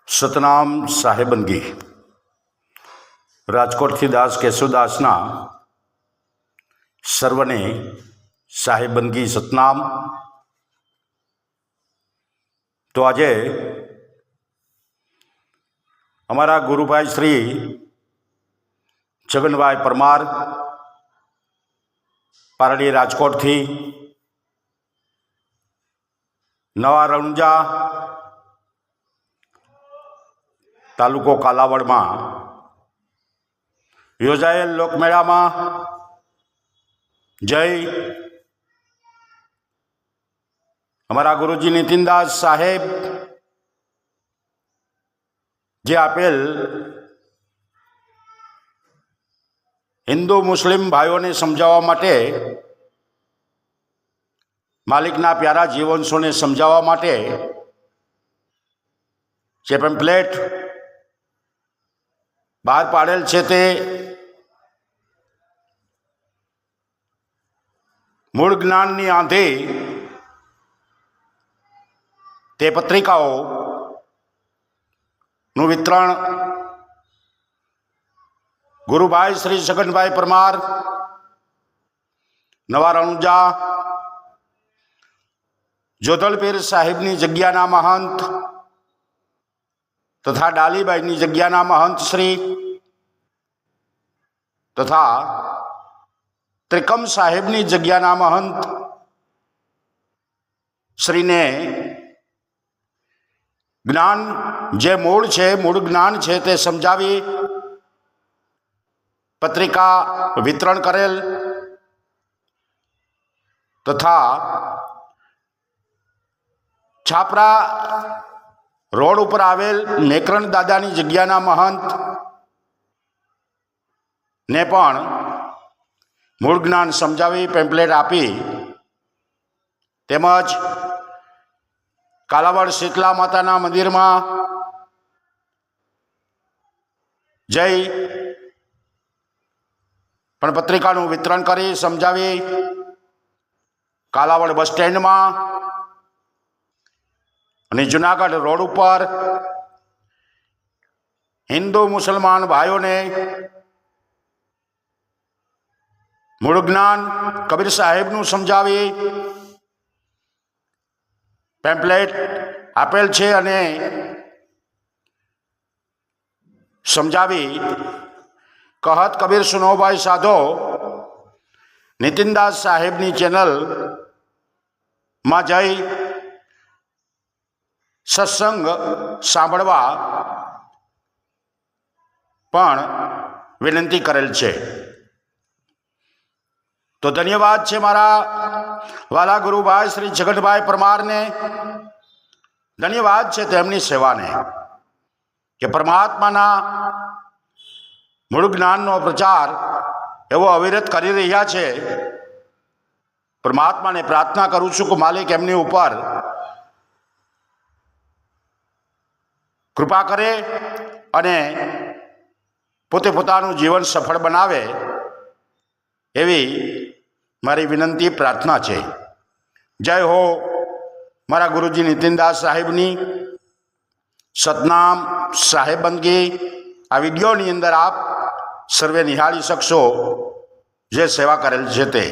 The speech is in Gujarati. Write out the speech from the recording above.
સતનામ સાહેબનગી રાજકોટથી દાસ કેશવદાસના સર્વને સાહેબનગી સતનામ। તો આજે અમારા ગુરુભાઈ શ્રી છગનભાઈ પરમાર પારડી રાજકોટથી નવા રણુજા તાલુકો કાલાવડમાં યોજાયેલ લોકમેળામાં જય અમારા ગુરુજી નીતિનદાસ સાહેબ જે આપેલ હિન્દુ મુસ્લિમ ભાઈઓને સમજાવવા માટે, માલિકના પ્યારા જીવવંશોને સમજાવવા માટે જે પેમ્પલેટ બહાર પાડેલ છે તે મૂળ જ્ઞાનની આંધી તે પત્રિકાઓનું વિતરણ ગુરુભાઈ શ્રી છગનભાઈ પરમાર નવા રણુજા જોધલપીર સાહેબની જગ્યાના મહંત તથા ડાલીબાઈની જગ્યાના મહંત શ્રી તથા ત્રિકમ સાહેબની જગ્યાના મહંત શ્રીને જ્ઞાન જે મૂળ જ્ઞાન છે તે સમજાવી પત્રિકા વિતરણ કરેલ તથા છાપરા રોડ ઉપર આવેલ મેકરણ દાદાની જગ્યાના મહંત ને પણ મૂળ જ્ઞાન સમજાવી પેમ્પલેટ આપી, તેમજ કાલાવડ શીતલા માતાના મંદિરમાં જઈ પણ પત્રિકાનું વિતરણ કરી સમજાવી, કાલાવડ બસ સ્ટેન્ડમાં અને જુનાગઢ રોડ ઉપર હિન્દુ મુસલમાન ભાઈઓને મૂળ જ્ઞાન કબીર સાહેબનું સમજાવી પેમ્પલેટ આપેલ છે અને સમજાવી કહત કબીર સુનોભાઈ સાધો નીતિનદાસ સાહેબની ચેનલમાં જઈ સત્સંગ સાંભળવા પણ વિનંતી કરેલ છે। તો ધન્યવાદ છે મારા વાલા ગુરુભાઈ શ્રી છગનભાઈ પરમારને, ધન્યવાદ છે તેમની સેવાને કે પરમાત્માના મૂળ જ્ઞાનનો પ્રચાર એવો અવિરત કરી રહ્યા છે। પરમાત્માને પ્રાર્થના કરું છું કે માલિક એમની ઉપર કૃપા કરે અને પોતે પોતાનું જીવન સફળ બનાવે એવી મારી વિનંતી પ્રાર્થના છે। જય હો મારા ગુરુજી નીતિનદાસ સાહેબની સતનામ સાહેબનગી। આ વિડીયોની અંદર આપ સર્વે નિહાળી શકશો જે સેવા કરેલ છે તે।